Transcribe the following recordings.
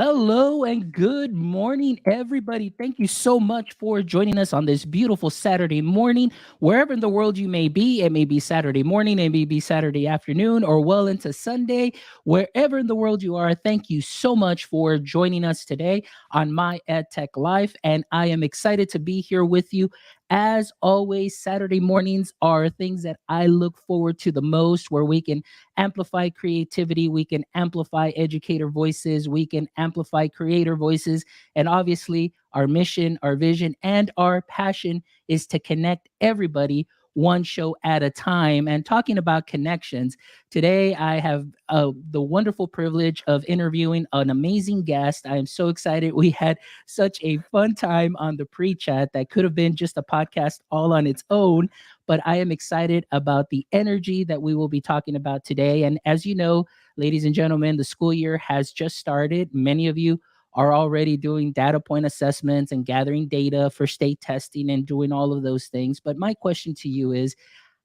Hello and good morning, everybody. Thank you so much for joining us on this beautiful Saturday morning. Wherever in the world you may be, it may be Saturday morning, it may be Saturday afternoon, or well into Sunday. Wherever in the world you are, thank you so much for joining us today on My EdTech Life. And I am excited to be here with you. As always, Saturday mornings are things that I look forward to the most, where we can amplify creativity, we can amplify educator voices, we can amplify creator voices. And obviously, our mission, our vision, and our passion is to connect everybody one show at a time. And talking about connections, today I have the wonderful privilege of interviewing an amazing guest. I am so excited. We had such a fun time on the pre chat that could have been just a podcast all on its own, but I am excited about the energy that we will be talking about today. And as you know, ladies and gentlemen, the school year has just started. Many of you are already doing data point assessments and gathering data for state testing and doing all of those things. But my question to you is,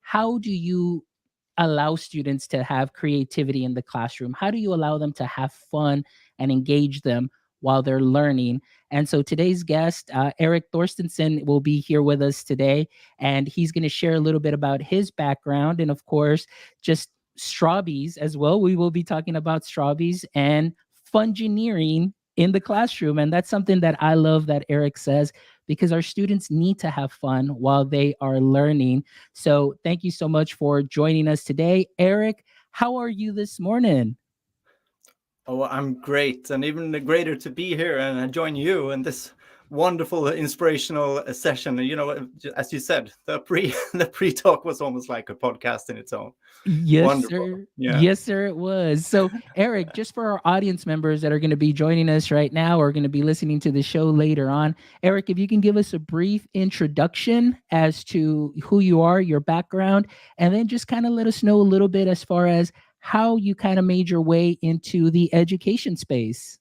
how do you allow students to have creativity in the classroom? How do you allow them to have fun and engage them while they're learning? And so today's guest, Erik Thorstensson, will be here with us today, and he's going to share a little bit about his background and, of course, just Strawbees as well. We will be talking about Strawbees and Fungineering in the classroom. And that's something that I love that Erik says, because our students need to have fun while they are learning. So thank you so much for joining us today. Erik, how are you this morning? Oh, I'm great, and even greater to be here and join you in this wonderful, inspirational session. You know, as you said, the pre the pre talk was almost like a podcast in its own. Yes, Wonderful, sir. yeah. Yes, sir, it was. So, Erik, just for our audience members that are going to be joining us right now or going to be listening to the show later on, Erik, if you can give us a brief introduction as to who you are, your background, and then just kind of let us know a little bit as far as how you kind of made your way into the education space.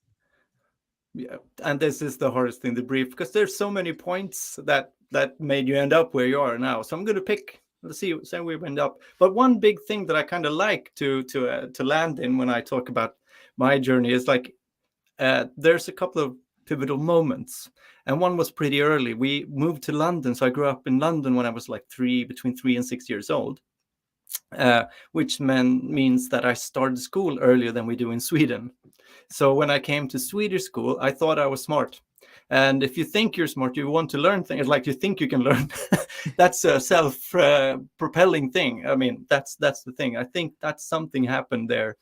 Yeah, and this is the hardest thing to brief because there's so many points that made you end up where you are now. So I'm going to pick. Let's see, say we end up. But one big thing that I kind of like to land in when I talk about my journey is like there's a couple of pivotal moments, and one was pretty early. We moved to London, so I grew up in London when I was like between 3 and 6 years old, which means that I started school earlier than we do in Sweden. So when I came to Swedish school, I thought I was smart. And if you think you're smart, you want to learn things like you think you can learn. That's a self-propelling thing. I mean, that's the thing. I think that's something happened there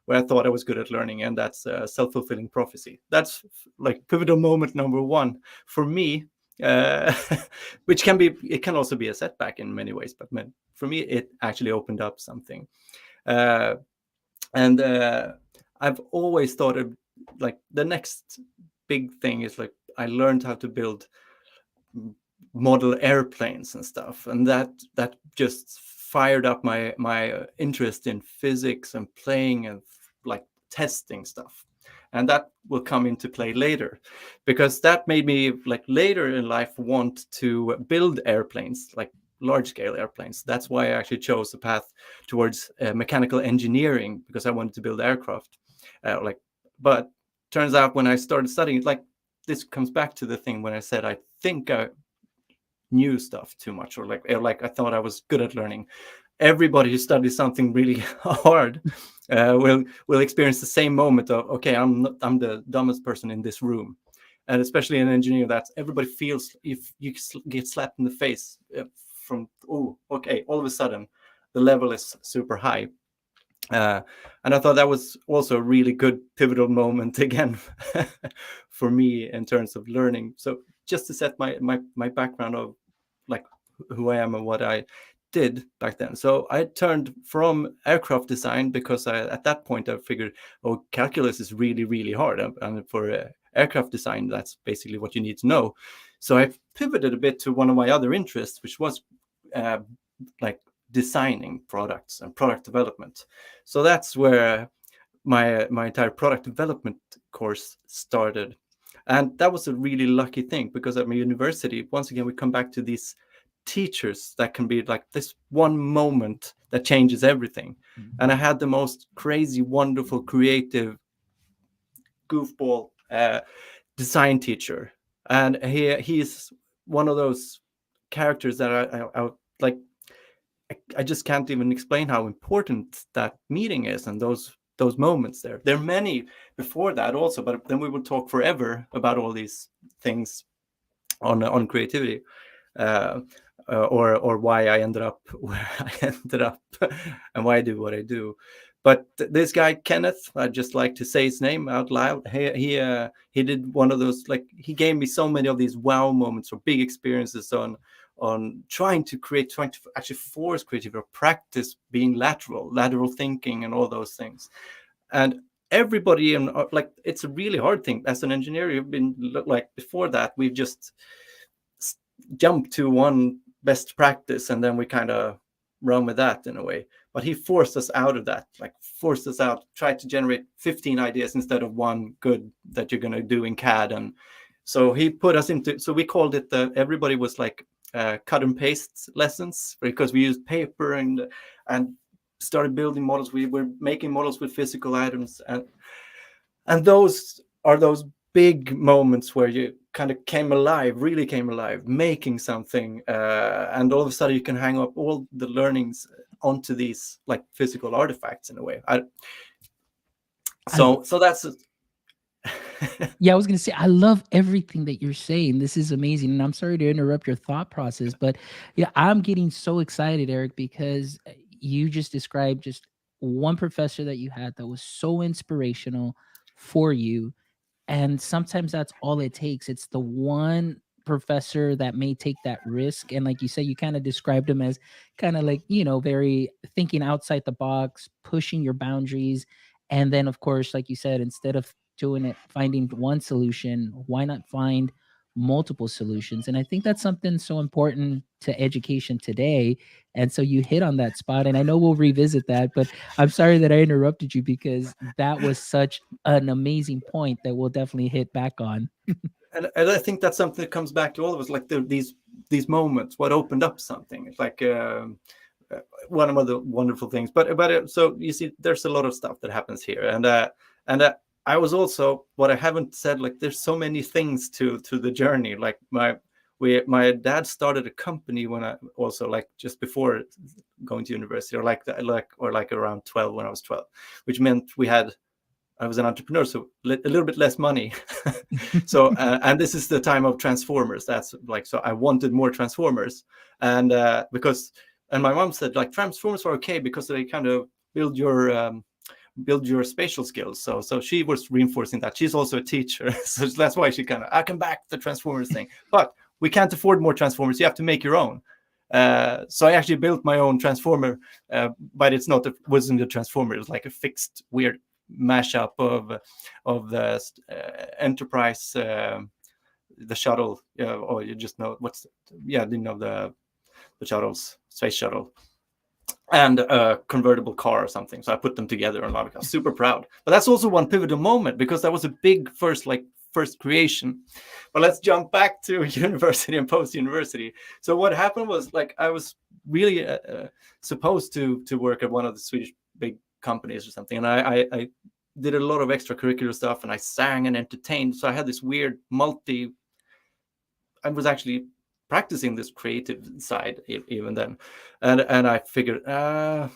where I thought I was good at learning, and that's a self-fulfilling prophecy. That's like pivotal moment number one for me, uh, which it can also be a setback in many ways, but for me, it actually opened up something. Uh, and I've always thought of like the next big thing is like I learned how to build model airplanes and stuff, and that just fired up my interest in physics and playing and like testing stuff. And that will come into play later, because that made me like later in life want to build airplanes, like large scale airplanes. That's why I actually chose the path towards mechanical engineering, because I wanted to build aircraft. Like, but turns out when I started studying, like this comes back to the thing when I said I think I knew stuff too much, or like I thought I was good at learning. Everybody who studies something really hard will experience the same moment of, okay, I'm the dumbest person in this room. And especially in engineering, that everybody feels if you get slapped in the face from, oh, okay, all of a sudden the level is super high. uh, and I thought that was also a really good pivotal moment again for me in terms of learning. So just to set my background of like who I am and what I did back then. So I turned from aircraft design because at that point I figured, oh, calculus is really, really hard. And for aircraft design, that's basically what you need to know. So I pivoted a bit to one of my other interests, which was uh, like designing products and product development. So that's where my entire product development course started. And that was a really lucky thing, because at my university, once again, we come back to these teachers that can be like this one moment that changes everything. And I Mhm. had the most crazy, wonderful, creative goofball design teacher, and he's one of those characters that I like. I just can't even explain how important that meeting is, and those moments there. There are many before that also, but then we would talk forever about all these things on creativity, uh, or why I ended up where I ended up, and why I do what I do. But this guy Kenneth, I just like to say his name out loud. He did one of those, like, he gave me so many of these wow moments or big experiences on trying to actually force creativity or practice being lateral thinking and all those things. And everybody in, like, it's a really hard thing as an engineer. You've been, like, before that we've just jumped to one best practice and then we kind of run with that in a way. But he forced us out of that, like forced us out, tried to generate 15 ideas instead of one good that you're going to do in CAD. And so he put us into, so we called it everybody was like cut and paste lessons, because we used paper and started building models. We were making models with physical items, and those are those big moments where you kind of really came alive, making something, and all of a sudden you can hang up all the learnings onto these like physical artifacts in a way. So that's Yeah, I was going to say, I love everything that you're saying. This is amazing. And I'm sorry to interrupt your thought process, but yeah, I'm getting so excited, Erik, because you just described just one professor that you had that was so inspirational for you. And sometimes that's all it takes. It's the one professor that may take that risk. And like you say, you kind of described him as kind of like, very thinking outside the box, pushing your boundaries. And then, of course, like you said, instead of doing it, finding one solution, why not find multiple solutions? And I think that's something so important to education today. And so you hit on that spot. And I know we'll revisit that, but I'm sorry that I interrupted you, because that was such an amazing point that we'll definitely hit back on. and I think that's something that comes back to all of us, like these moments, what opened up something. It's like one of the wonderful things. But so you see, there's a lot of stuff that happens here, and I was also, what I haven't said, like there's so many things to the journey. Like my dad started a company when I also, like, just before going to university, or like around 12, when I was 12, which meant I was an entrepreneur, so a little bit less money. So and this is the time of Transformers. That's like, so I wanted more Transformers, and my mom said, like, Transformers are okay because they kind of build your spatial skills. So she was reinforcing that. She's also a teacher, so that's why she kind of, I can back the Transformers thing, but we can't afford more Transformers. You have to make your own. So I actually built my own Transformer, but wasn't a Transformer. It was like a fixed weird mashup of the Enterprise, the shuttle, or you just know the shuttles, space shuttle, and a convertible car or something. So I put them together, and I was super proud. But that's also one pivotal moment, because that was a big first creation. But let's jump back to university and post-university. So what happened was, like, I was really supposed to work at one of the Swedish big companies or something, and I did a lot of extracurricular stuff, and I sang and entertained. So I had this weird I was actually practicing this creative side even then, and I figured, no,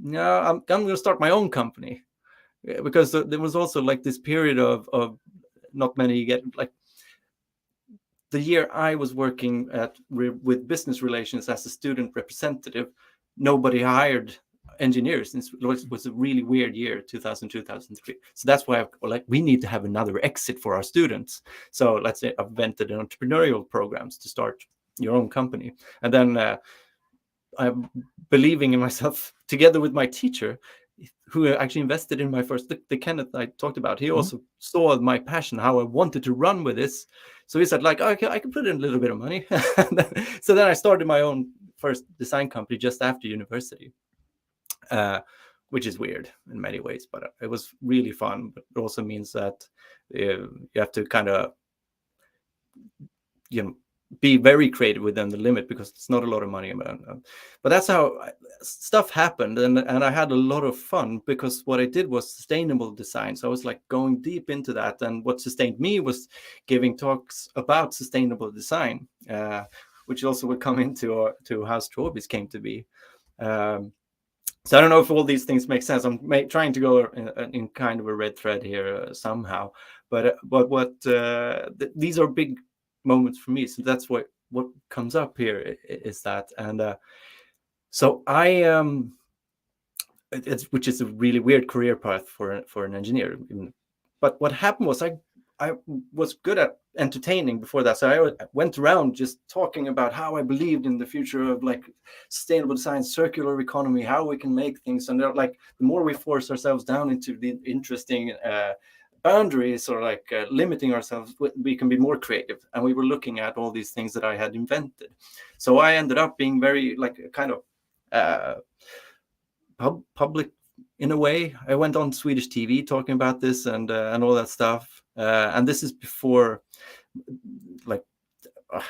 I'm going to start my own company, because there was also like this period of not many get, like, the year I was working with business relations as a student representative, nobody hired engineers. It was a really weird year, 2000, 2003. So that's why we need to have another exit for our students. So let's say I've invented an entrepreneurial programs to start your own company. And then I'm believing in myself, together with my teacher, who actually invested in my first, the Kenneth I talked about. He also saw my passion, how I wanted to run with this. So he said, like, okay, I can put in a little bit of money. So then I started my own first design company just after university, which is weird in many ways, but it was really fun. But it also means that you have to kind of, be very creative within the limit because it's not a lot of money. But that's how stuff happened, and I had a lot of fun because what I did was sustainable design. So I was like going deep into that, and what sustained me was giving talks about sustainable design, which also would come into to how Strawbees came to be. So I don't know if all these things make sense. I'm trying to go in kind of a red thread here somehow, but these are big moments for me. So that's what comes up here is that, and so which is a really weird career path for an engineer. But what happened was I was good at entertaining before that, so I went around just talking about how I believed in the future of like sustainable design, circular economy, how we can make things, and like the more we force ourselves down into the interesting boundaries or like limiting ourselves, we can be more creative. And we were looking at all these things that I had invented. So I ended up being very like kind of public in a way. I went on Swedish TV talking about this and all that stuff. And this is before, like,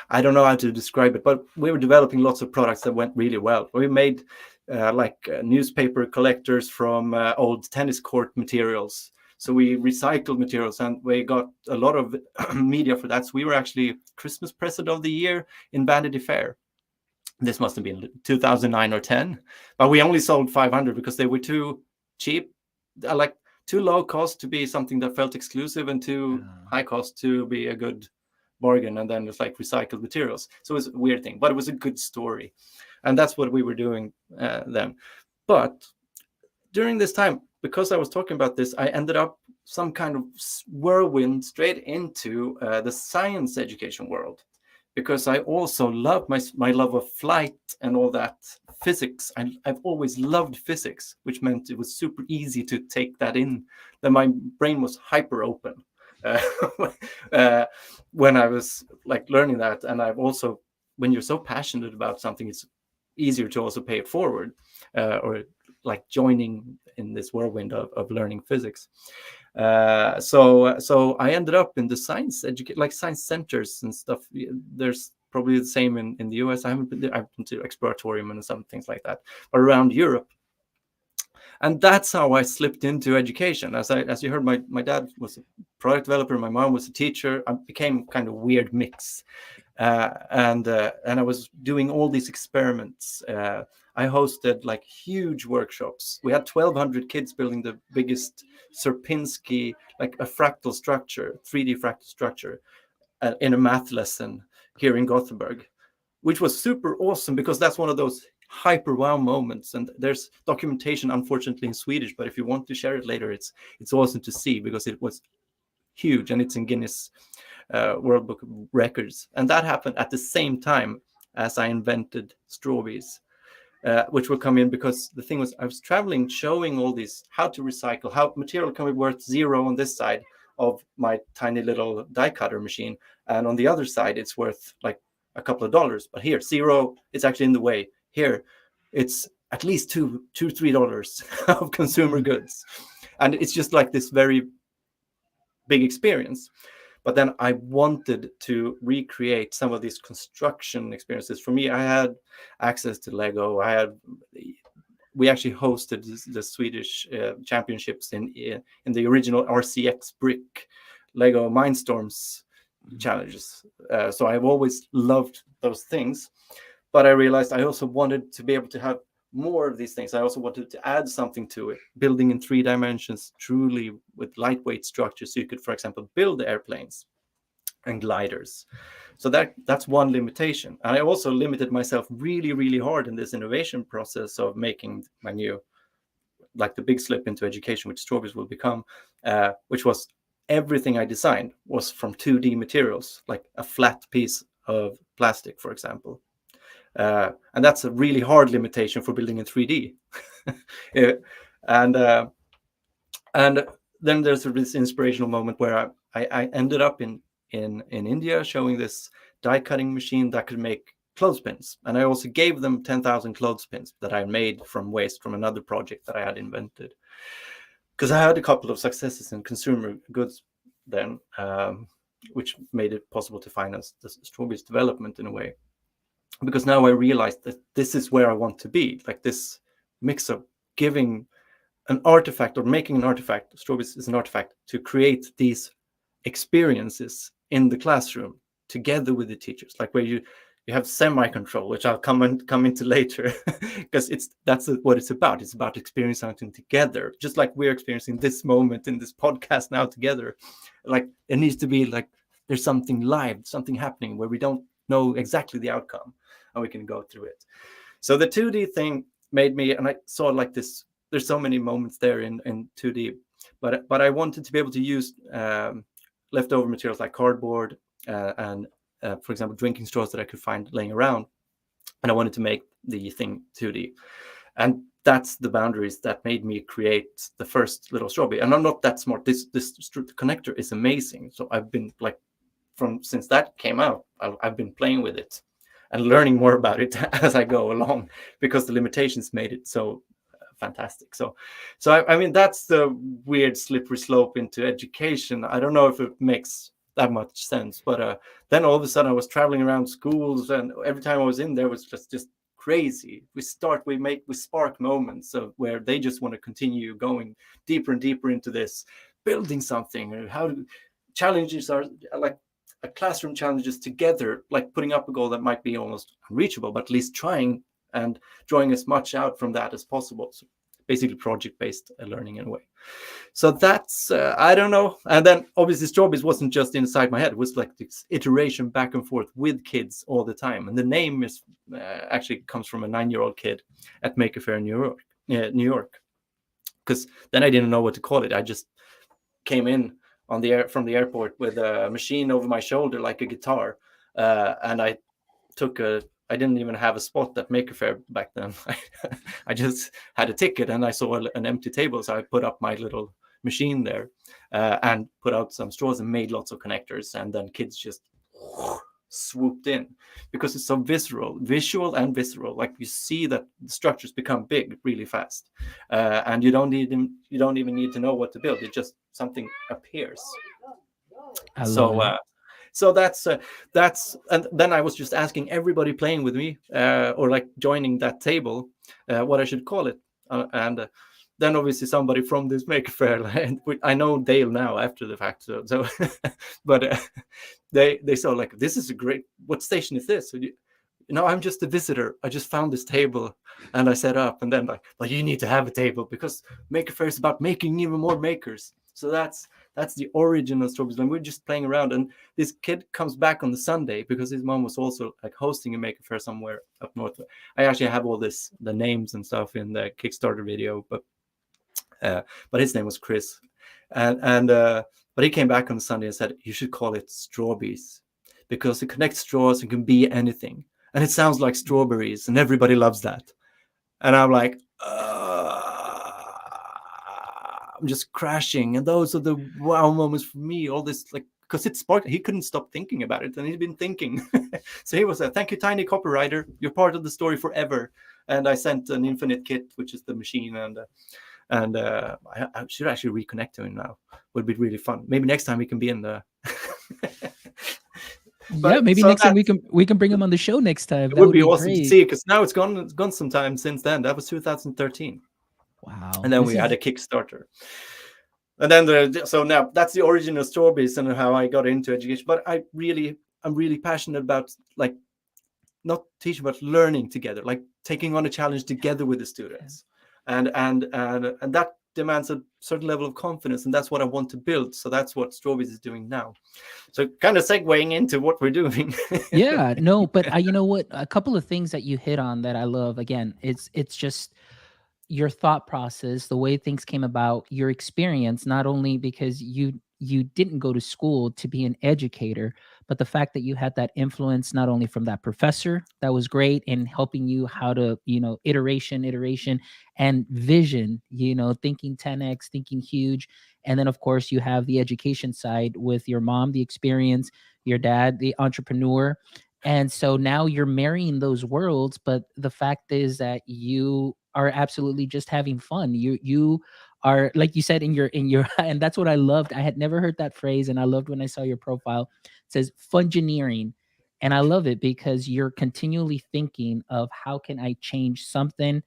I don't know how to describe it, but we were developing lots of products that went really well. We made newspaper collectors from old tennis court materials. So we recycled materials and we got a lot of media for that. So we were actually Christmas present of the year in Vanity Fair. This must have been 2009 or 10, but we only sold 500 because they were too cheap, like too low cost to be something that felt exclusive and too high cost to be a good bargain. And then it's like recycled materials. So it was a weird thing, but it was a good story. And that's what we were doing then. But during this time, because I was talking about this, I ended up some kind of whirlwind straight into the science education world, because I also love my love of flight and all that physics. I've always loved physics, which meant it was super easy to take that in. Then my brain was hyper open when I was like learning that. And I've also, when you're so passionate about something, it's easier to also pay it forward or like joining in this whirlwind of learning physics. So I ended up in the science like science centers and stuff. There's probably the same in the US. I've been to Exploratorium and some things like that, but around Europe. And that's how I slipped into education. As you heard, my dad was a product developer, my mom was a teacher. I became kind of weird mix. And I was doing all these experiments. I hosted like huge workshops. We had 1,200 kids building the biggest Sierpinski, like a fractal structure, 3D fractal structure, in a math lesson here in Gothenburg, which was super awesome because that's one of those hyper wow moments. And there's documentation, unfortunately, in Swedish, but if you want to share it later, it's awesome to see because it was huge and it's in Guinness World Book of Records. And that happened at the same time as I invented Strawbees, which will come in because the thing was I was traveling showing all these how to recycle, how material can be worth zero on this side of my tiny little die cutter machine, and on the other side it's worth like a couple of dollars, but here zero, it's actually in the way. Here it's at least $2-3 of consumer goods, and it's just like this very big experience. But then I wanted to recreate some of these construction experiences. For me, I had access to Lego. We actually hosted the Swedish championships in the original RCX brick Lego Mindstorms challenges. So I've always loved those things. But I realized I also wanted to be able to have more of these things. I also wanted to add something to it, building in 3 dimensions, truly with lightweight structures. So you could, for example, build airplanes and gliders. So that's one limitation. And I also limited myself really, really hard in this innovation process of making my new, like the big slip into education, which Strawbees will become, which was everything I designed was from 2D materials, like a flat piece of plastic, for example. And that's a really hard limitation for building in 3D. And then there's this inspirational moment where I ended up in India showing this die cutting machine that could make clothespins. And I also gave them 10,000 clothespins that I made from waste from another project that I had invented. Because I had a couple of successes in consumer goods then. which made it possible to finance the Strawbees development in a way. Because now I realized that this is where I want to be, like this mix of giving an artifact or making an artifact. Strawbees is an artifact to create these experiences in the classroom together with the teachers, like where you have semi-control, which I'll come into later, because that's what it's about. It's about experiencing something together, just like we're experiencing this moment in this podcast now together. Like it needs to be like there's something live, something happening where we don't know exactly the outcome, and we can go through it. So the 2D thing made me, and I saw like this. There's so many moments there in 2D, but I wanted to be able to use leftover materials like cardboard and for example, drinking straws that I could find laying around. And I wanted to make the thing 2D. And that's the boundaries that made me create the first little strawberry. And I'm not that smart. This connector is amazing. So I've been like, since that came out, I've been playing with it and learning more about it as I go along, because the limitations made it so fantastic. So I mean, that's the weird slippery slope into education. I don't know if it makes that much sense, but then all of a sudden I was traveling around schools, and every time I was in there was just crazy. We spark moments of where they just want to continue going deeper and deeper into this, building something, or how challenges are like classroom challenges together, like putting up a goal that might be almost unreachable, but at least trying and drawing as much out from that as possible. So basically project-based learning in a way. So that's, I don't know. And then obviously Strawbees wasn't just inside my head. It was like this iteration back and forth with kids all the time. And the name is actually comes from a 9-year-old kid at Maker Faire in New York. Because then I didn't know what to call it. I just came in from the airport with a machine over my shoulder like a guitar. And I didn't even have a spot at Maker Faire back then. I just had a ticket and I saw an empty table. So I put up my little machine there and put out some straws and made lots of connectors. And then kids just swooped in, because it's so visual and visceral. Like you see that the structures become big really fast. And you don't even need to know what to build. It just something appears. So that's and then I was just asking everybody playing with me or like joining that table what I should call it, and then obviously somebody from this Maker Faire, and I know Dale now after the fact. So but they saw like, this is a great. What station is this? So I'm just a visitor. I just found this table and I set up, and then like, but you need to have a table because Maker Faire is about making even more makers. So that's the origin of Strawbees. And we're just playing around, and this kid comes back on the Sunday because his mom was also like hosting a Maker Faire somewhere up north. I actually have all the names and stuff in the Kickstarter video, but his name was Chris, and but he came back on the Sunday and said, you should call it Strawbees because it connects straws and can be anything, and it sounds like strawberries, and everybody loves that. And I'm like, I'm just crashing. And those are the wow moments for me. All this, like, because it sparked. He couldn't stop thinking about it, and he'd been thinking. So he was thank you, Tiny Copywriter. You're part of the story forever. And I sent an Infinite Kit, which is the machine, and I should actually reconnect to him now. Would be really fun. Maybe next time we can be in the. Yeah, maybe next time we can bring him on the show next time. That would be awesome to see, because now it's gone some time since then. That was 2013. Wow. And then we had a Kickstarter. And then so now that's the origin of Strawbees and how I got into education. But I'm really passionate about like not teaching, but learning together, like taking on a challenge together with the students. And that demands a certain level of confidence, and that's what I want to build. So that's what Strawbees is doing now. So kind of segueing into what we're doing. Yeah, no, but you know what? A couple of things that you hit on that I love. Again, it's just your thought process, the way things came about, your experience, not only because you didn't go to school to be an educator, but the fact that you had that influence not only from that professor that was great in helping you how to, iteration and vision, thinking 10x, thinking huge. And then of course you have the education side with your mom, the experience, your dad, the entrepreneur. And so now you're marrying those worlds, but the fact is that you are absolutely just having fun. You are, like you said, in your and that's what I loved. I had never heard that phrase, and I loved when I saw your profile. It says fungineering. And I love it because you're continually thinking of how can I change something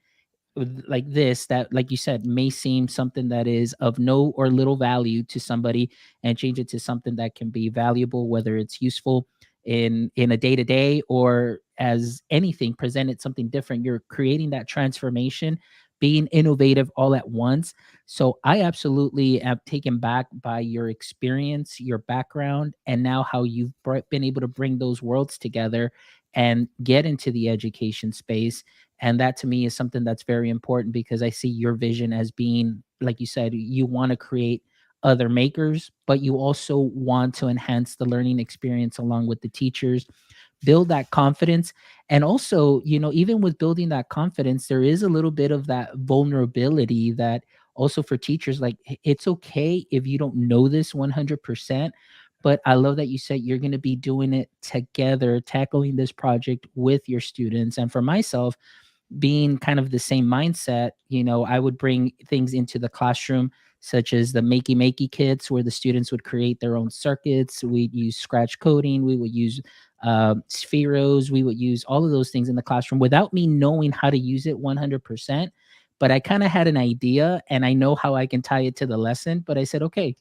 like this that, like you said, may seem something that is of no or little value to somebody, and change it to something that can be valuable, whether it's useful in a day to day, or as anything presented something different. You're creating that transformation, being innovative all at once. So I absolutely am taken back by your experience, your background, and now how you've been able to bring those worlds together and get into the education space. And that to me is something that's very important, because I see your vision as being, like you said, you want to create other makers, but you also want to enhance the learning experience along with the teachers, build that confidence. And also, even with building that confidence, there is a little bit of that vulnerability that also for teachers, like it's okay if you don't know this 100%. But I love that you said you're going to be doing it together, tackling this project with your students. And for myself, being kind of the same mindset, I would bring things into the classroom, such as the makey kits, where the students would create their own circuits. We'd use scratch coding. We would use spheros. We would use all of those things in the classroom without me knowing how to use it 100%. But I kind of had an idea, and I know how I can tie it to the lesson. But I said, okay,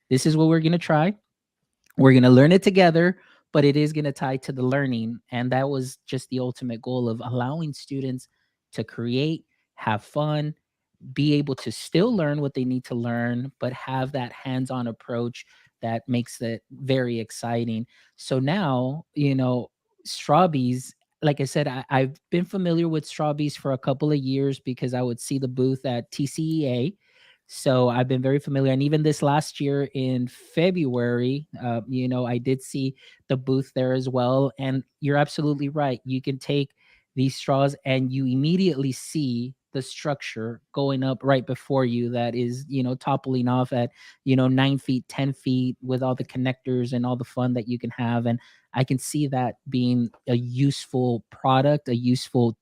this is what we're going to try. We're going to learn it together, but it is going to tie to the learning. And that was just the ultimate goal of allowing students to create, have fun, be able to still learn what they need to learn, but have that hands on approach that makes it very exciting. So now, Strawbees, like I said, I've been familiar with Strawbees for a couple of years because I would see the booth at TCEA. So I've been very familiar. And even this last year in February, I did see the booth there as well. And you're absolutely right. You can take these straws and you immediately see the structure going up right before you that is, toppling off at, 9 feet, 10 feet, with all the connectors and all the fun that you can have. And I can see that being a useful product, a useful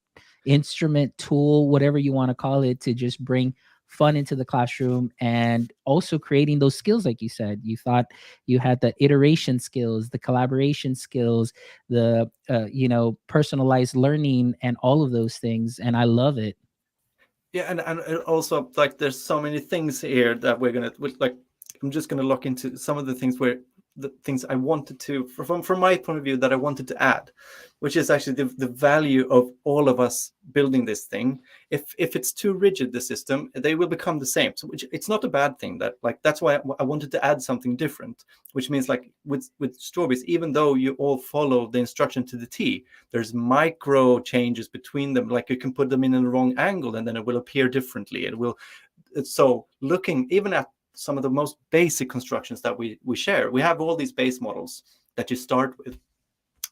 instrument, tool, whatever you want to call it, to just bring fun into the classroom, and also creating those skills. Like you said, you thought you had the iteration skills, the collaboration skills, the personalized learning, and all of those things, and I love it. Yeah, and also, like, there's so many things here that we're gonna like. I'm just gonna look into some of the things where the things I wanted to, from my point of view, that I wanted to add, which is actually the value of all of us building this thing. If it's too rigid, the system, they will become the same. So it's not a bad thing. That, like, that's why I wanted to add something different, which means, like, with Strawbees, even though you all follow the instruction to the T, there's micro changes between them. Like, you can put them in the wrong angle and then it will appear differently. So looking even at some of the most basic constructions that we share, we have all these base models that you start with,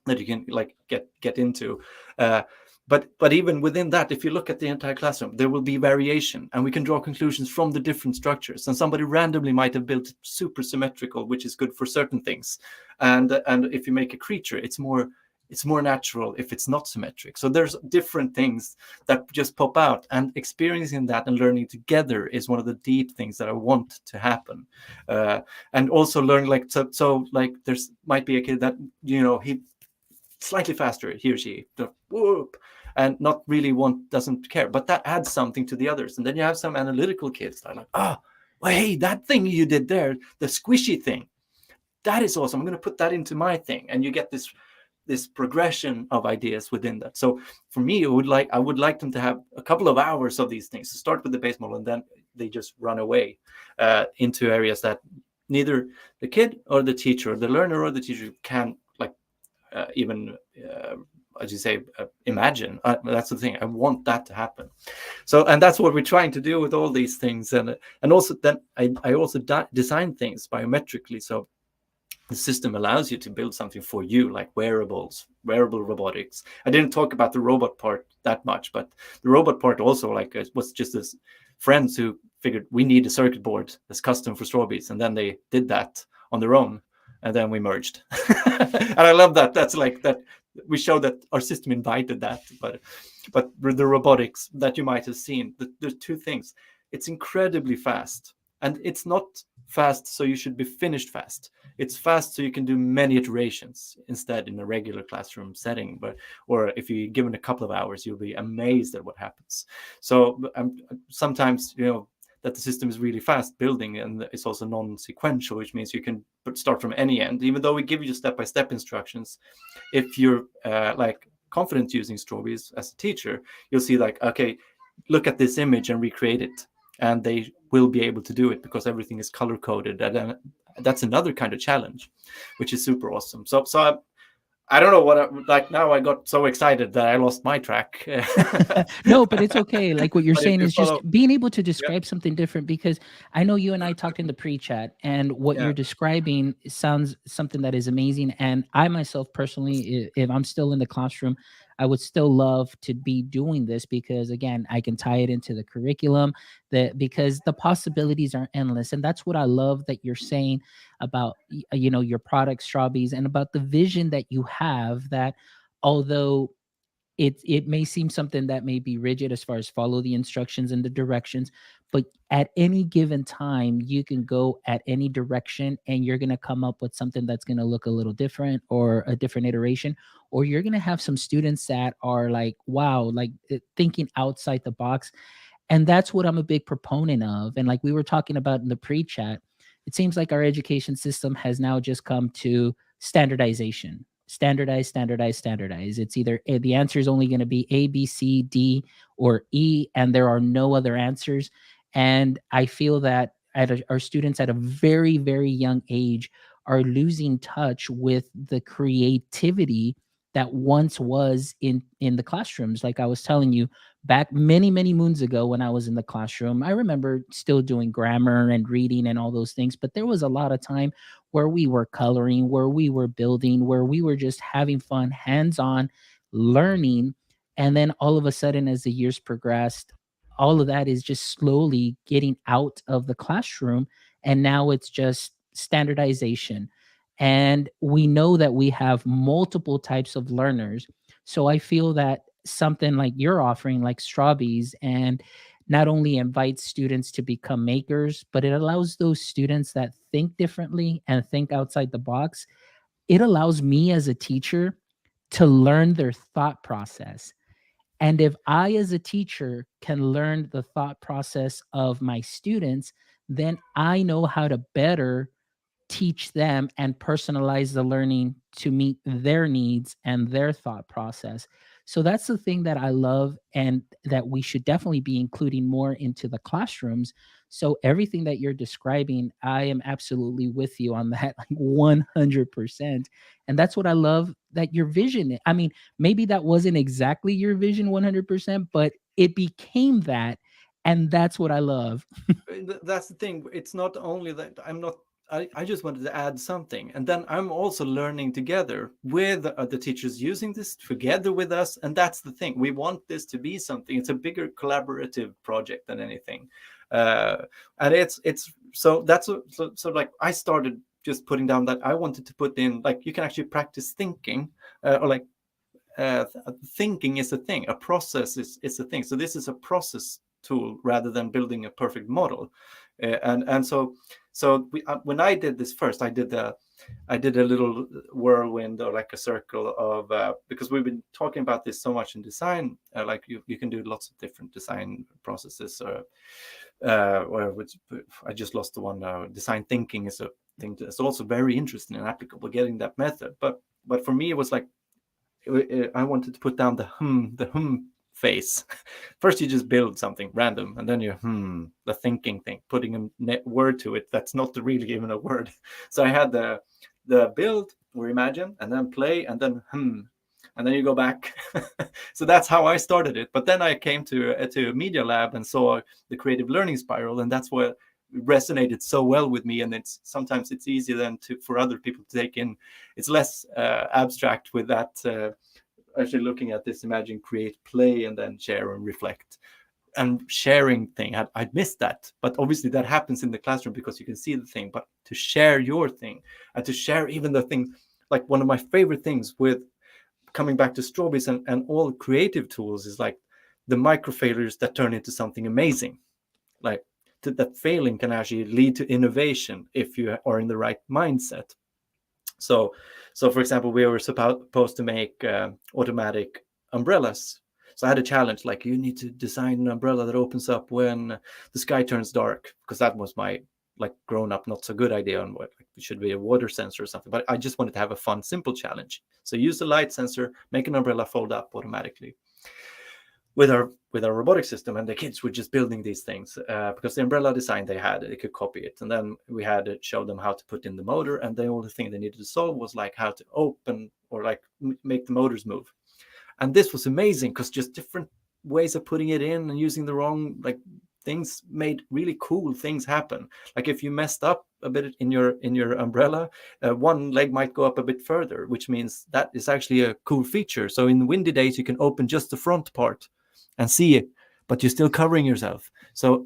that you can, like, get into, but even within that, if you look at the entire classroom, there will be variation, and we can draw conclusions from the different structures. And somebody randomly might have built super symmetrical, which is good for certain things, and if you make a creature, it's more natural if it's not symmetric. So there's different things that just pop out, and experiencing that and learning together is one of the deep things that I want to happen. And also learn, like, so like, there's might be a kid that, he slightly faster, he or she, whoop, and not really doesn't care, but that adds something to the others. And then you have some analytical kids that are like, well, hey, that thing you did there, the squishy thing, that is awesome, I'm going to put that into my thing. And you get this progression of ideas within that. So for me, I would like them to have a couple of hours of these things, to start with the base model, and then they just run away into areas that neither the kid or the teacher, or the learner or the teacher, can, like, even as you say, imagine. That's the thing. I want that to happen. So, and that's what we're trying to do with all these things. And also then I also design things biometrically. So the system allows you to build something for you, like wearable robotics. I didn't talk about the robot part that much, but the robot part also, like, was just this friends who figured we need a circuit board that's custom for Strawbees, and then they did that on their own, and then we merged. And I love that. That's like that. We show that our system invited that, but the robotics that you might have seen, there's two things. it's incredibly fast. And it's not fast so you should be finished fast. It's fast so you can do many iterations instead in a regular classroom setting. But or if you're given a couple of hours, you'll be amazed at what happens. So sometimes, that the system is really fast building, and it's also non-sequential, which means you can start from any end. Even though we give you step-by-step instructions, if you're like confident using Strawbees as a teacher, you'll see like, okay, look at this image and recreate it, and they will be able to do it because everything is color coded. And that's another kind of challenge, which is super awesome. So I don't know like now I got so excited that I lost my track. No, but it's okay. Like what you're But if saying you is just follow, being able to yeah, describe something different, because I know you and I talked in the pre-chat, and what yeah, you're describing sounds something that is amazing. And I myself personally, if I'm still in the classroom, I would still love to be doing this, because again, I can tie it into the curriculum, that because the possibilities are endless. And that's what I love that you're saying about your product Strawbees, and about the vision that you have, that although it may seem something that may be rigid as far as follow the instructions and the directions, but at any given time you can go at any direction, and you're going to come up with something that's going to look a little different, or a different iteration, or you're going to have some students that are like, wow, like thinking outside the box. And that's what I'm a big proponent of. And like we were talking about in the pre-chat, it seems like our education system has now just come to standardization. Standardize, standardize, standardize. It's either the answer is only going to be A, B, C, D, or E, and there are no other answers. And I feel that our students at a very, very young age are losing touch with the creativity that once was in the classrooms. Like I was telling you, back many, many moons ago when I was in the classroom, I remember still doing grammar and reading and all those things, but there was a lot of time where we were coloring, where we were building, where we were just having fun, hands-on learning. And then all of a sudden, as the years progressed, all of that is just slowly getting out of the classroom, and now it's just standardization. And we know that we have multiple types of learners. So I feel that something like you're offering, like Strawbees, and not only invites students to become makers, but it allows those students that think differently and think outside the box. It allows me as a teacher to learn their thought process. And if I, as a teacher, can learn the thought process of my students, then I know how to better teach them and personalize the learning to meet their needs and their thought process. So that's the thing that I love, and that we should definitely be including more into the classrooms. So everything that you're describing, I am absolutely with you on that, like 100%. And that's what I love, that your vision, I mean, maybe that wasn't exactly your vision 100%, but it became that. And that's what I love. that's the thing. It's not only that I just wanted to add something, and then I'm also learning together with the teachers using this together with us. And that's the thing, we want this to be something, it's a bigger collaborative project than anything. uh, and it's so that's so like I started just putting down that I wanted to put in, like, you can actually practice thinking, or like, thinking is a thing, a process is a thing. So this is a process tool rather than building a perfect model. And when I did this first, I did a little whirlwind, or like a circle of, because we've been talking about this so much in design, like you can do lots of different design processes, which I just lost the one. Design thinking is a thing that's also very interesting and applicable, getting that method. But for me, it was like, I wanted to put down the phase. First, you just build something random, and then the thinking thing, putting a word to it that's not really even a word. So I had the build or imagine, and then play, and then and then you go back. So that's how I started it. But then I came to Media Lab and saw the creative learning spiral, and that's what resonated so well with me. And it's sometimes it's easier than for other people to take in. It's less abstract with that, actually looking at this imagine, create, play, and then share and reflect. And sharing thing, I'd missed that, but obviously that happens in the classroom because you can see the thing. But to share your thing, and to share even the thing, like one of my favorite things with coming back to Strawbees and all creative tools, is like the micro failures that turn into something amazing. like that failing can actually lead to innovation if you are in the right mindset. So for example, we were supposed to make automatic umbrellas. So I had a challenge, like you need to design an umbrella that opens up when the sky turns dark, because that was my like grown up not so good idea on what, like, it should be a water sensor or something. But I just wanted to have a fun, simple challenge. So use the light sensor, make an umbrella fold up automatically with our robotic system. And the kids were just building these things because the umbrella design they had, they could copy it. And then we had to show them how to put in the motor, and the only thing they needed to solve was like how to open or like make the motors move. And this was amazing because just different ways of putting it in and using the wrong like things made really cool things happen. Like if you messed up a bit in your umbrella, one leg might go up a bit further, which means that is actually a cool feature. So in windy days you can open just the front part and see it, but you're still covering yourself. So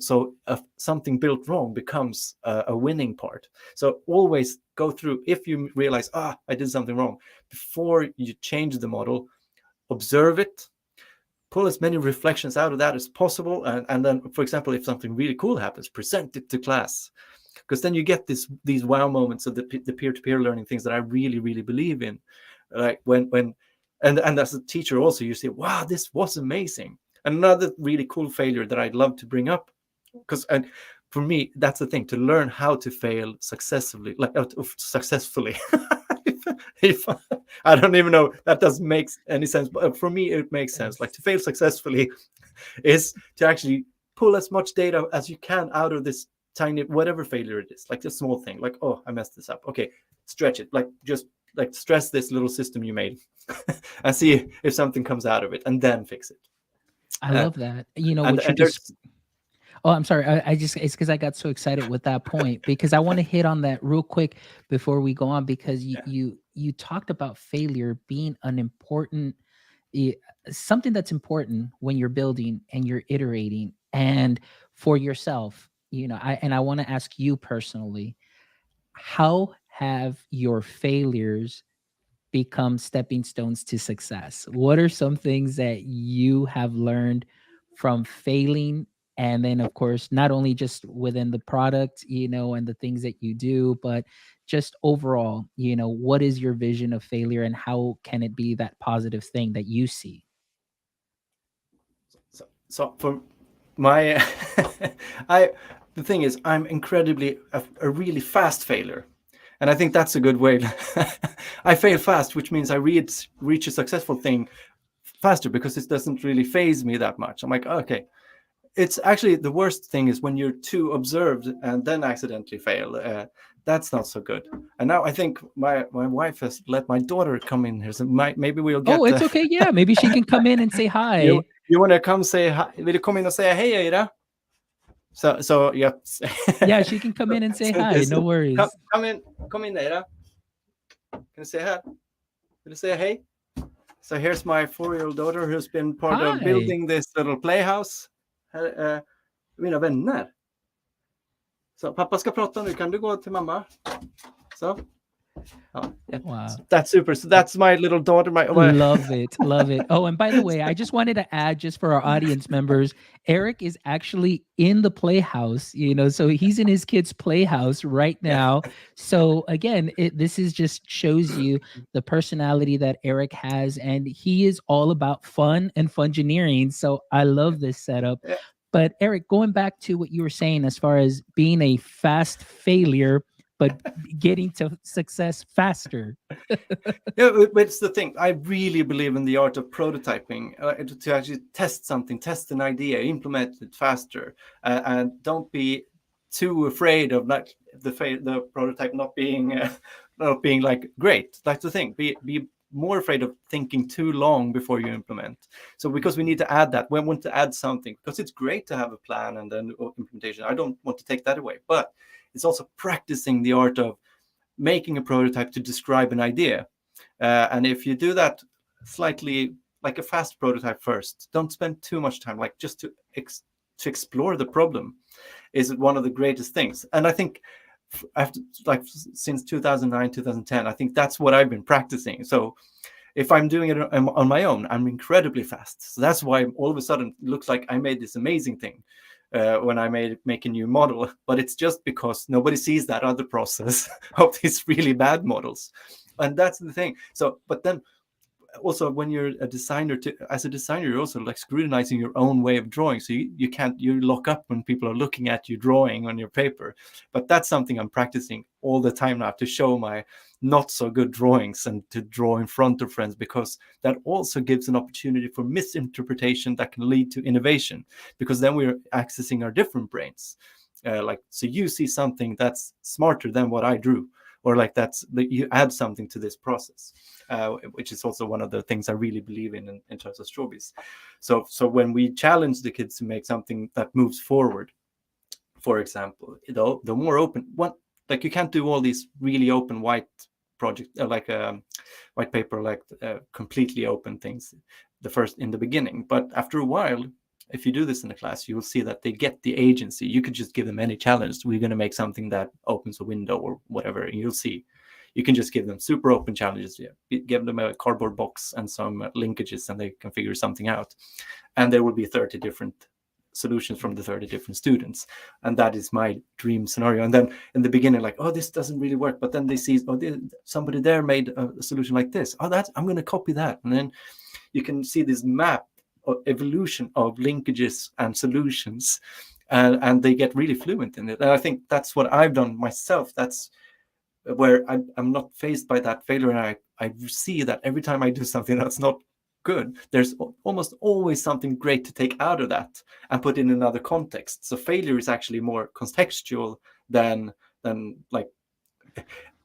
something built wrong becomes a winning part. So always go through, if you realize, I did something wrong, before you change the model, observe it, pull as many reflections out of that as possible. And then, for example, if something really cool happens, present it to class. Because then you get these wow moments of the peer-to-peer learning things that I really, really believe in. Like when as a teacher also, you say, wow, this was amazing. Another really cool failure that I'd love to bring up, because for me, that's the thing, to learn how to fail successfully, successfully. if I don't even know, that doesn't make any sense, but for me it makes sense. Like to fail successfully is to actually pull as much data as you can out of this tiny whatever failure it is, like the small thing, like, oh, I messed this up, okay, stretch it, like just like stress this little system you made and see if something comes out of it, and then fix it. I love that. You know, And what you just Oh, I'm sorry. I just, it's because I got so excited with that point, because I want to hit on that real quick before we go on, because you talked about failure being an important eh, something that's important when you're building and you're iterating, and for yourself. I want to ask you personally, how have your failures become stepping stones to success? What are some things that you have learned from failing? And then, of course, not only just within the product, and the things that you do, but just overall, what is your vision of failure, and how can it be that positive thing that you see? So for my I the thing is, I'm incredibly a really fast failure, and I think that's a good way. I fail fast, which means I reach a successful thing faster, because it doesn't really phase me that much. I'm like, okay. It's actually the worst thing is when you're too observed and then accidentally fail. That's not so good. And now I think my wife has let my daughter come in here, so maybe we'll get. Oh, it's okay. Yeah, maybe she can come in and say hi. You want to come say hi? Will you come in and say hey, Ada? So yeah. Yeah, she can come in and say hi. No worries. Come in, Ada. Can you say hi? Can you say hey? So here's my 4-year-old daughter who's been part of building this little playhouse. Mina vänner. Så pappa ska prata nu. Kan du gå till mamma? Så. Oh, yeah. Wow. That's super. So that's my little daughter. Love it. Love it. Oh, and by the way, I just wanted to add, just for our audience members, Erik is actually in the playhouse, so he's in his kid's playhouse right now. So again, this is just shows you the personality that Erik has, and he is all about fun and fungineering. So I love this setup. Yeah. But Erik, going back to what you were saying, as far as being a fast failure, but getting to success faster. Yeah, but it's the thing. I really believe in the art of prototyping, to actually test something, test an idea, implement it faster, and don't be too afraid of like the prototype not being like great. That's the thing. Be more afraid of thinking too long before you implement. So because we need to add that, we want to add something, because it's great to have a plan and then implementation. I don't want to take that away, but it's also practicing the art of making a prototype to describe an idea. And if you do that slightly, like a fast prototype first, don't spend too much time, like just to explore the problem, is one of the greatest things. And I think since 2009, 2010, I think that's what I've been practicing. So if I'm doing it on my own, I'm incredibly fast. So that's why all of a sudden it looks like I made this amazing thing. when I make a new model, but it's just because nobody sees that other process of these really bad models. And that's the thing. So, but then also when you're a designer, as a designer, you're also like scrutinizing your own way of drawing. So you lock up when people are looking at you drawing on your paper. But that's something I'm practicing all the time now, to show my not so good drawings and to draw in front of friends, because that also gives an opportunity for misinterpretation that can lead to innovation, because then we're accessing our different brains. So you see something that's smarter than what I drew, or like that you add something to this process, which is also one of the things I really believe in terms of Strawbees. So when we challenge the kids to make something that moves forward, for example, the more open one, like you can't do all these really open white project, like white paper, like completely open things in the beginning. But after a while, if you do this in a class, you will see that they get the agency. You could just give them any challenge. We're going to make something that opens a window or whatever, and you'll see. You can just give them super open challenges. Yeah. Give them a cardboard box and some linkages, and they can figure something out. And there will be 30 different solutions from the 30 different students. And that is my dream scenario. And then in the beginning, like, oh, this doesn't really work. But then they see, oh, somebody there made a solution like this. Oh, I'm going to copy that. And then you can see this map of evolution of linkages and solutions, and they get really fluent in it. And I think that's what I've done myself. That's where I'm not faced by that failure, and I see that every time I do something that's not good, there's almost always something great to take out of that and put in another context. So failure is actually more contextual than like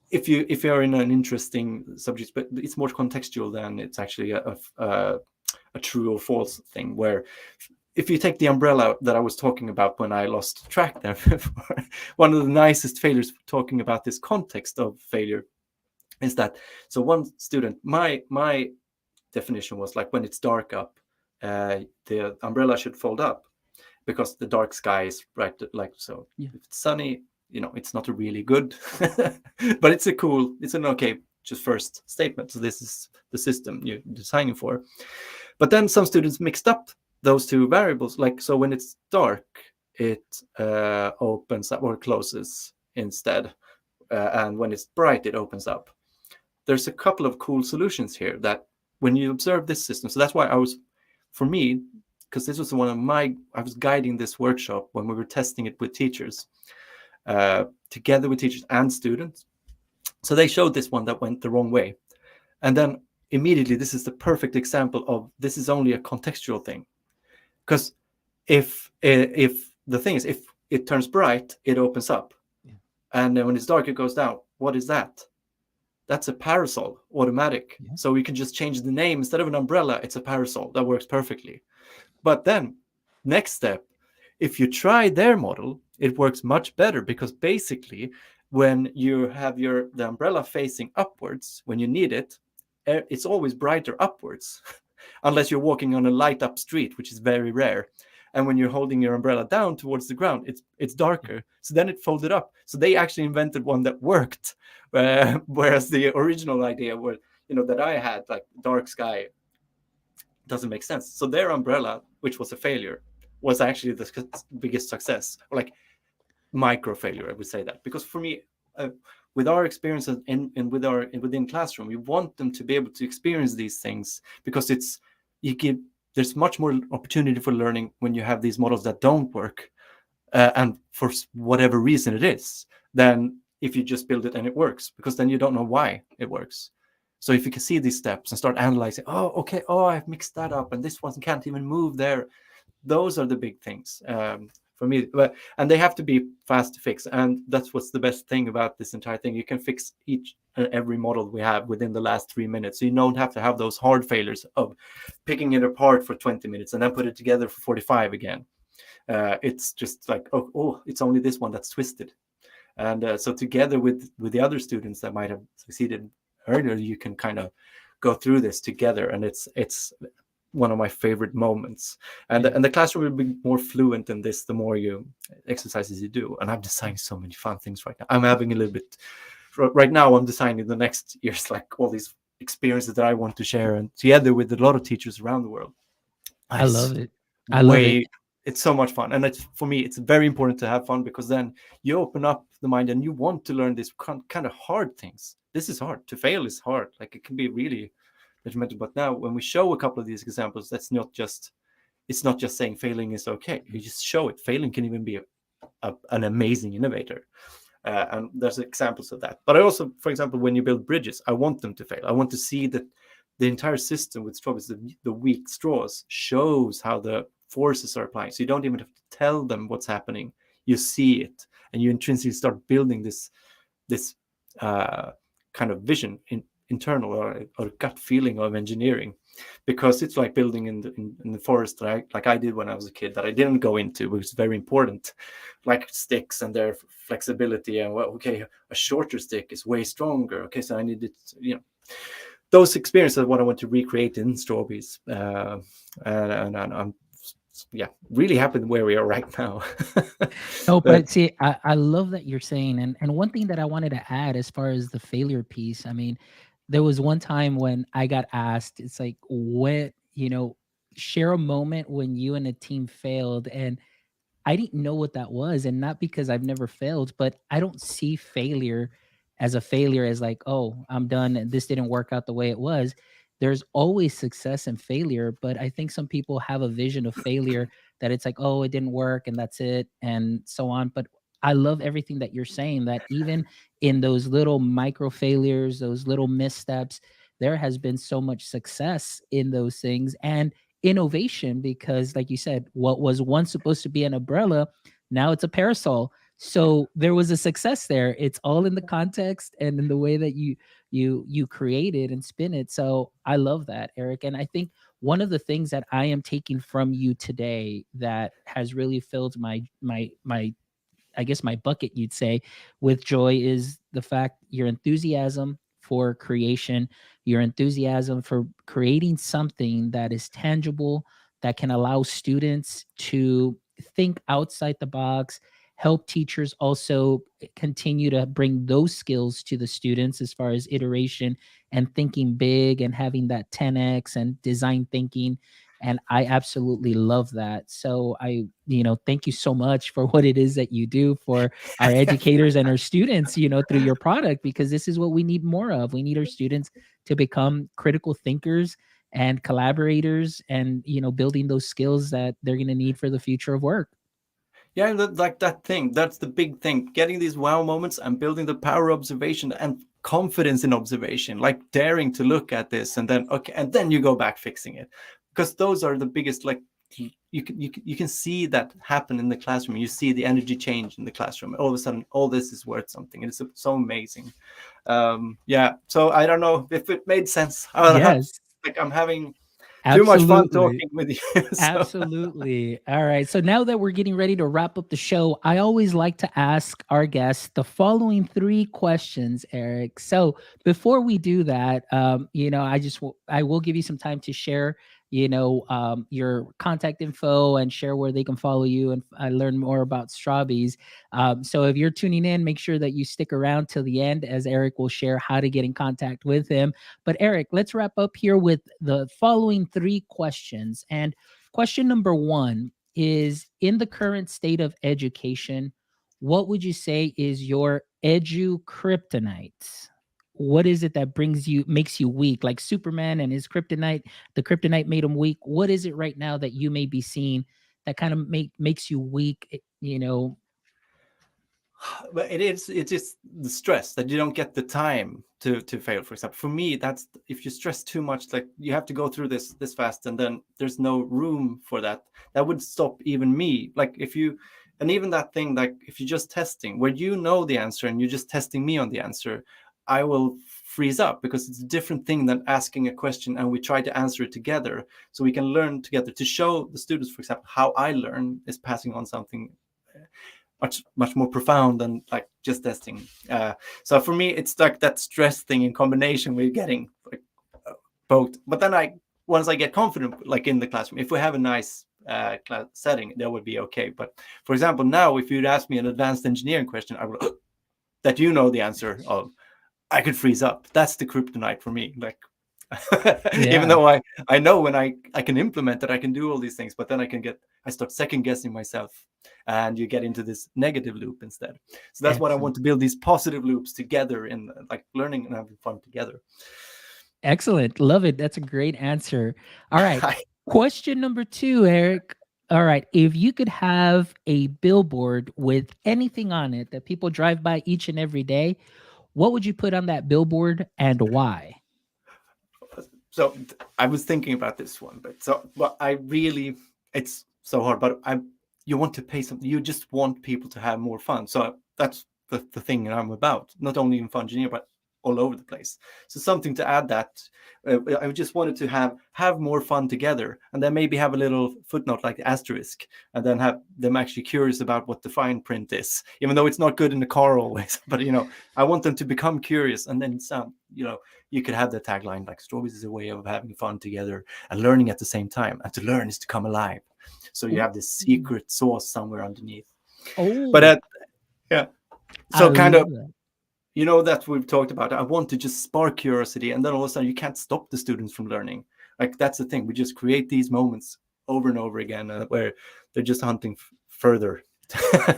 if you're in an interesting subject, but it's more contextual than it's actually a true or false thing. Where if you take the umbrella that I was talking about when I lost track there, one of the nicest failures talking about this context of failure is that, so one student, my definition was like, when it's dark up, the umbrella should fold up, because the dark sky is bright, like, so if it's sunny, it's not a really good, but it's an okay, just first statement. So this is the system you're designing for. But then some students mixed up those two variables. Like, so when it's dark, it opens up or closes instead. And when it's bright, it opens up. There's a couple of cool solutions here that when you observe this system, so that's why for me, because this was I was guiding this workshop when we were testing it with teachers, together with teachers and students. So they showed this one that went the wrong way. And then immediately, this is the perfect example of this is only a contextual thing. Because if the thing is, if it turns bright, it opens up. Yeah. And then when it's dark, it goes down. What is that? That's a parasol, automatic. Yeah. So we can just change the name. Instead of an umbrella, it's a parasol. That works perfectly. But then, next step, if you try their model, it works much better, because basically, when you have the umbrella facing upwards, when you need it, it's always brighter upwards, unless you're walking on a light up street, which is very rare. And when you're holding your umbrella down towards the ground, it's darker. So then it folded up. So they actually invented one that worked, whereas the original idea that I had, like dark sky, doesn't make sense. So their umbrella, which was a failure, was actually the biggest success, or like micro failure, I would say that. Because for me, with our experiences within classroom, we want them to be able to experience these things, because there's much more opportunity for learning when you have these models that don't work, and for whatever reason it is, than if you just build it and it works, because then you don't know why it works. So if you can see these steps and start analyzing, I've mixed that up, and this one can't even move there. Those are the big things for me. And they have to be fast to fix. And that's what's the best thing about this entire thing. You can fix each and every model we have within the last 3 minutes. So you don't have to have those hard failures of picking it apart for 20 minutes and then put it together for 45 again. It's just like, it's only this one that's twisted. And so together with the other students that might have succeeded earlier, you can kind of go through this together, and it's one of my favorite moments. And the classroom will be more fluent in this the more exercises you do. And I'm designing so many fun things right now. I'm having a little bit right now. I'm designing the next years, like all these experiences that I want to share, and together with a lot of teachers around the world. I love it. I love it. it's so much fun. And for me, it's very important to have fun, because then you open up the mind and you want to learn these kind of hard things. This is hard. To fail is hard. Like, it can be really detrimental. But now when we show a couple of these examples, it's not just saying failing is okay. You just show it. Failing can even be an amazing innovator. And there's examples of that. But I also, for example, when you build bridges, I want them to fail. I want to see that the entire system with Strawbees, the weak straws, shows how the forces are applying. So you don't even have to tell them what's happening. You see it, and you intrinsically start building this kind of vision, internal or gut feeling of engineering, because it's like building in the forest, like I did when I was a kid, that I didn't go into, which is very important, like sticks and their flexibility, and well, okay, a shorter stick is way stronger. Okay, so I needed, those experiences are what I want to recreate in Strawbees, and I'm really happy where we are right now. No, but see, I love that you're saying, and one thing that I wanted to add as far as the failure piece, I mean, there was one time when I got asked, it's like, what, share a moment when you and a team failed, and I didn't know what that was, and not because I've never failed, but I don't see failure as a failure, as like, oh, I'm done and this didn't work out the way it was. There's always success and failure, but I think some people have a vision of failure that it's like, oh, it didn't work and that's it and so on. But I love everything that you're saying, that even in those little micro failures, those little missteps, there has been so much success in those things. And innovation, because like you said, what was once supposed to be an umbrella, now it's a parasol. So there was a success there. It's all in the context and in the way that you create it and spin it. So I love that, Erik. And I think one of the things that I am taking from you today that has really filled my I guess my bucket, you'd say, with joy, is the fact your enthusiasm for creation, your enthusiasm for creating something that is tangible, that can allow students to think outside the box, help teachers also continue to bring those skills to the students as far as iteration and thinking big and having that 10x and design thinking. And I absolutely love that. So thank you so much for what it is that you do for our educators and our students, through your product, because this is what we need more of. We need our students to become critical thinkers and collaborators, and building those skills that they're going to need for the future of work. Yeah, like that thing. That's the big thing. Getting these wow moments and building the power of observation and confidence in observation, like daring to look at this and then you go back fixing it, because those are the biggest. Like, you can see that happen in the classroom. You see the energy change in the classroom. All of a sudden, all this is worth something. It's so amazing. So I don't know if it made sense. Yes, I'm having too much fun absolutely. talking with you. Absolutely. All right. So now that we're getting ready to wrap up the show, I always like to ask our guests the following three questions, Erik. So before we do that, I will give you some time to share, your contact info and share where they can follow you and learn more about Strawbees. So if you're tuning in, make sure that you stick around till the end, as Erik will share how to get in contact with him. But Erik, let's wrap up here with the following three questions. And question number one is, in the current state of education, what would you say is your edu kryptonite? What is it that makes you weak? Like Superman and his kryptonite, the kryptonite made him weak. What is it right now that you may be seeing that kind of makes you weak? But it's just the stress that you don't get the time to fail. For example, for me, that's if you stress too much, like you have to go through this fast, and then there's no room for that. That would stop even me. Like and even that thing, like if you're just testing where you know the answer and you're just testing me on the answer, I will freeze up, because it's a different thing than asking a question and we try to answer it together, so we can learn together. To show the students, for example, how I learn is passing on something much more profound than like just testing. So for me, it's like that stress thing in combination with getting like both. But then once I get confident, like in the classroom, if we have a nice class setting, that would be okay. But for example, now if you'd ask me an advanced engineering question, I would that the answer of, I could freeze up. That's the kryptonite for me. Like Even Yeah. though I know when I can implement it, I can do all these things, but then I start second guessing myself, and you get into this negative loop instead. So that's what I want Excellent. to build, these positive loops together in like learning and having fun together. Excellent. Love it. That's a great answer. All right. Question number 2, Eric. All right. If you could have a billboard with anything on it that people drive by each and every day, what would you put on that billboard and why? So I was thinking about this one, but I really, it's so hard. But you want to pay something. You just want people to have more fun. So that's the thing I'm about. Not only in Fungineer, but all over the place. So something to add that I just wanted to have more fun together, and then maybe have a little footnote like asterisk, and then have them actually curious about what the fine print is, even though it's not good in the car always. But I want them to become curious, and then some, you could have the tagline like Strawbees is a way of having fun together and learning at the same time. And to learn is to come alive. So you Ooh. have this secret sauce somewhere underneath. But Oh, yeah. I So kind of, love that. that we've talked about. I want to just spark curiosity, and then all of a sudden you can't stop the students from learning. Like that's the thing. We just create these moments over and over again, where they're just hunting further,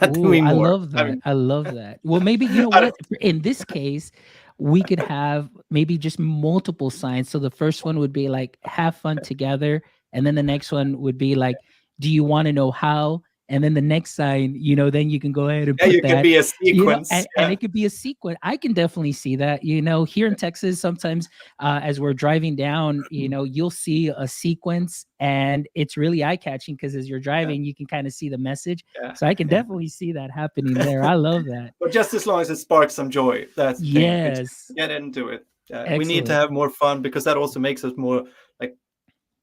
Ooh, doing I more. love that. I love that. Well, maybe you know I don't, what? In this case, we could have maybe just multiple signs. So the first one would be like "Have fun together," and then the next one would be like "Do you want to know how?" And then the next sign, then you can go ahead and yeah, put you can that, be a sequence. and it could be a sequence. I can definitely see that. Here in Texas, sometimes as we're driving down, you'll see a sequence, and it's really eye catching because as you're Yeah, driving, you can kind of see the message. yeah, So I can yeah. definitely see that happening there. I love that. But just as long as it sparks some joy, that's the thing. It's Yes. get into it. We need to Excellent. have more fun, because that also makes us more like,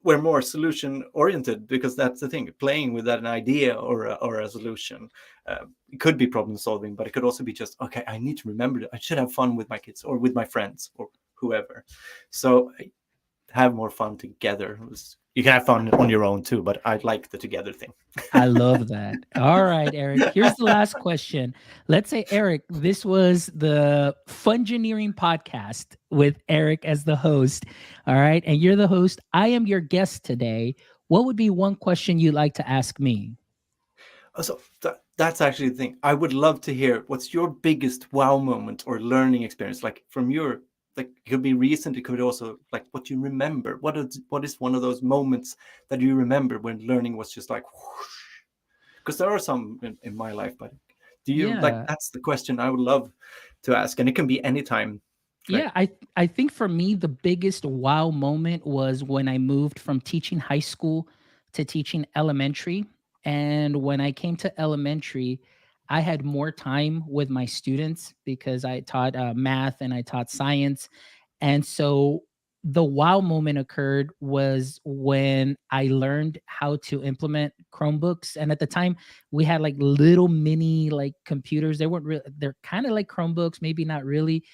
we're more solution oriented, because that's the thing. Playing with that an idea or a solution, it could be problem solving, but it could also be just, okay, I need to remember that I should have fun with my kids or with my friends or whoever. So have more fun together. You can have fun on your own too, but I like the together thing. I love that. All right, Eric. Here's the last question. Let's say, Eric, this was the Fungineering podcast with Eric as the host. All right. And you're the host. I am your guest today. What would be one question you'd like to ask me? So that's actually the thing. I would love to hear, what's your biggest wow moment or learning experience, like from your, like, it could be recent, it could also like what you remember. What is one of those moments that you remember when learning was just like whoosh? Because there are some in my life, but do you like, Yeah. that's the question I would love to ask, and it can be anytime. Like, Yeah, I think for me the biggest wow moment was when I moved from teaching high school to teaching elementary. And when I came to elementary, I had more time with my students because I taught math and I taught science. And so the wow moment occurred was when I learned how to implement Chromebooks. And at the time, we had like little mini like computers. They weren't real, they're kind of like Chromebooks, maybe not really.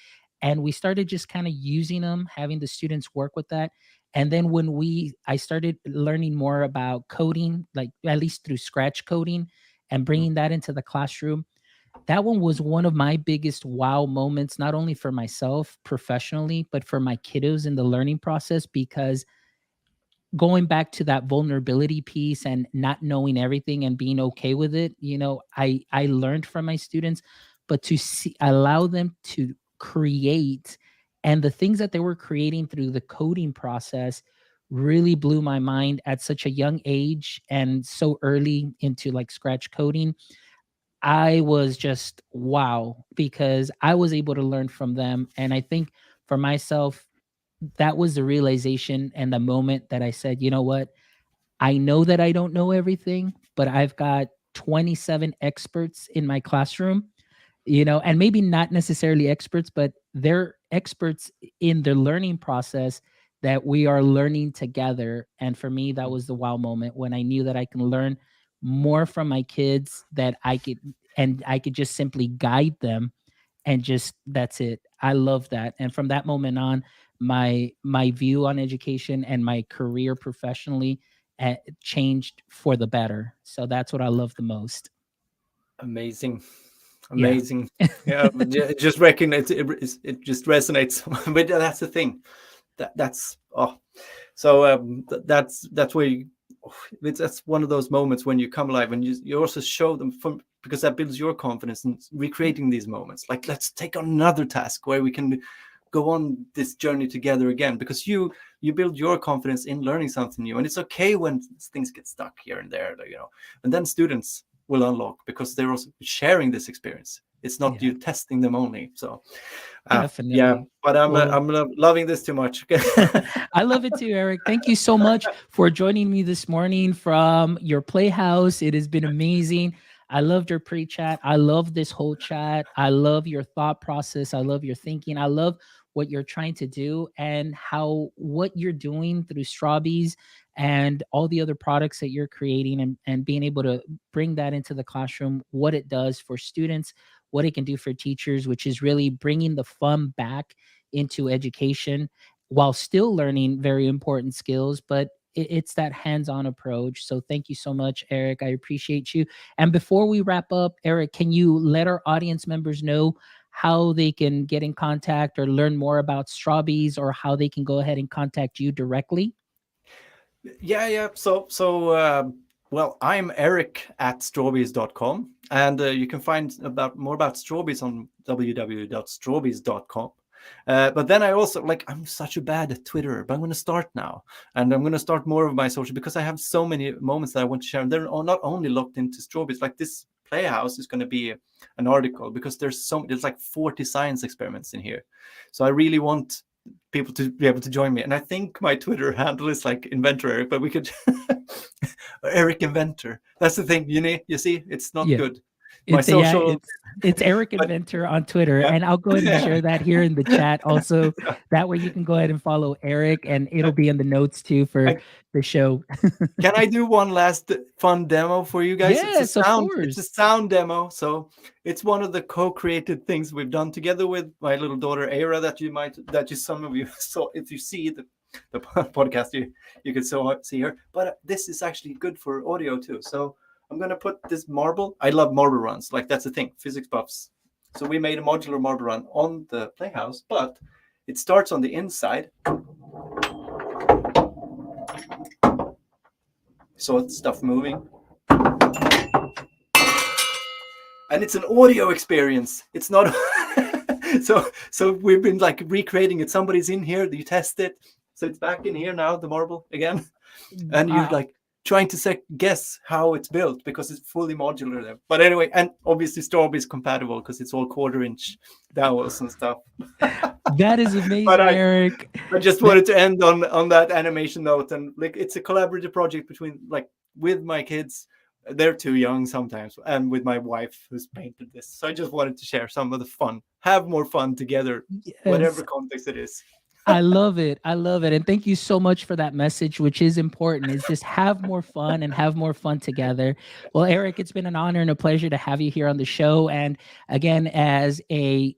And we started just kind of using them, having the students work with that. And then when I started learning more about coding, like at least through scratch coding and mm, bringing that into the classroom, that one was one of my biggest wow moments, not only for myself professionally, but for my kiddos in the learning process. Because going back to that vulnerability piece and not knowing everything and being okay with it, I learned from my students, but to allow them to create, and the things that they were creating through the coding process really blew my mind at such a young age and so early into like scratch coding. I was just wow, because I was able to learn from them. And I think for myself, that was the realization and the moment that I said, you know what? I know that I don't know everything, but I've got 27 experts in my classroom, and maybe not necessarily experts, but they're experts in the learning process that we are learning together. And for me, that mm. was the wow moment when I knew that I can learn more from my kids, that I could just simply guide them, and just that's it. I love that. And from that moment on, my view on education and my career professionally changed for the better. So that's what I love the most. Amazing. Yeah. Amazing. Yeah, but it just recognize it just resonates. But that's the thing. That's oh, so that's where that's one of those moments when you come alive and you also show them from, because that builds your confidence in recreating these moments. Like, let's take on another task where we can go on this journey together again, because you build your confidence in learning something new. And it's okay when things get stuck here and there, and then students will unlock because they're also sharing this experience. It's not you testing them only. So yeah, Definitely. but I'm loving this too much. I love it too, Erik. Thank you so much for joining me this morning from your playhouse. It has been amazing. I loved your pre-chat. I love this whole chat. I love your thought process. I love your thinking. I love what you're trying to do and how what you're doing through Strawbees and all the other products that you're creating, and being able to bring that into the classroom, what it does for students, what it can do for teachers, which is really bringing the fun back into education while still learning very important skills, but it's that hands-on approach. So thank you so much, Erik. I appreciate you. And before we wrap up, Erik, can you let our audience members know how they can get in contact or learn more about Strawbees, or how they can go ahead and contact you directly? Yeah. Well, I'm Erik at strawbees.com, and you can find more about Strawbees on www.strawbees.com. But then I also, like, I'm such a bad at Twitter, but I'm going to start now, and I'm going to start more of my social, because I have so many moments that I want to share, and they're not only locked into Strawbees. Like, this playhouse is going to be an article, because there's like 40 science experiments in here, so I really want people to be able to join me. And I think my Twitter handle is like Inventor Erik, but we could Erik Inventor. That's the thing, you see, it's not good. My social, it's Erik Inventor on Twitter, yeah. and I'll go ahead and share that here in the chat also. That way you can go ahead and follow Erik, and it'll be in the notes too for the show. Can I do one last fun demo for you guys? Yes, of It's a course. sound demo. So it's one of the co-created things we've done together with my little daughter Era, some of you saw. If you see the podcast, you can see her. But this is actually good for audio too. So I'm gonna put this marble. I love marble runs. Like, that's the thing, physics buffs. So we made a modular marble run on the playhouse, but it starts on the inside. So it's stuff moving. And it's an audio experience. It's not so we've been like recreating it. Somebody's in here, you test it. So it's back in here now, the marble again. And you're like trying to guess how it's built, because it's fully modular there. But anyway, and obviously Strawbees is compatible because it's all 1/4-inch dowels and stuff. That is amazing, Erik. I just wanted to end on that animation note. And like, it's a collaborative project between, like, with my kids. They're too young sometimes, and with my wife who's painted this. So I just wanted to share some of the fun, have more fun together, whatever context it is. I love it. I love it. And thank you so much for that message, which is important, is just have more fun and have more fun together. Well, Erik, it's been an honor and a pleasure to have you here on the show. And again, as a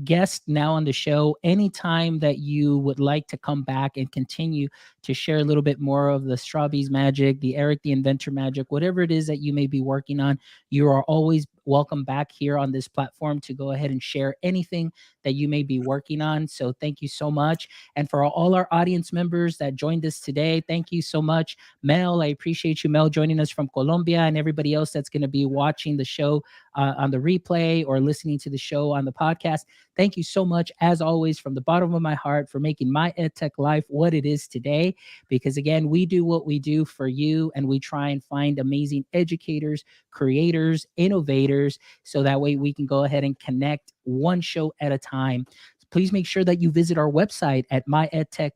guest now on the show, anytime that you would like to come back and continue to share a little bit more of the Strawbees magic, the Erik the Inventor magic, whatever it is that you may be working on, you are always welcome back here on this platform to go ahead and share anything that you may be working on. So thank you so much. And for all our audience members that joined us today, thank you so much. Mel, I appreciate you, Mel, joining us from Colombia, and everybody else that's going to be watching the show on the replay or listening to the show on the podcast. Thank you so much, as always, from the bottom of my heart, for making my EdTech life what it is today. Because again, we do what we do for you, and we try and find amazing educators, creators, innovators, so that way we can go ahead and connect one show at a time. Please make sure that you visit our website at myedtech.live,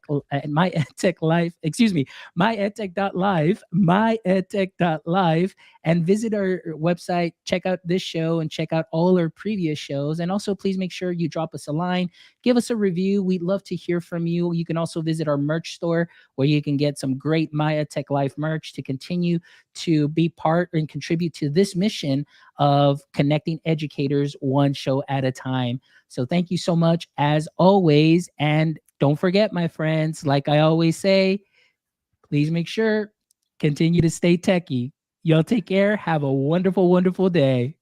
and visit our website, check out this show and check out all our previous shows. And also, please make sure you drop us a line, give us a review. We'd love to hear from you. You can also visit our merch store, where you can get some great My EdTech Life merch to continue to be part and contribute to this mission of connecting educators one show at a time. So thank you so much, as always. And don't forget, my friends, like I always say, please make sure, continue to stay techie. Y'all take care. Have a wonderful, wonderful day.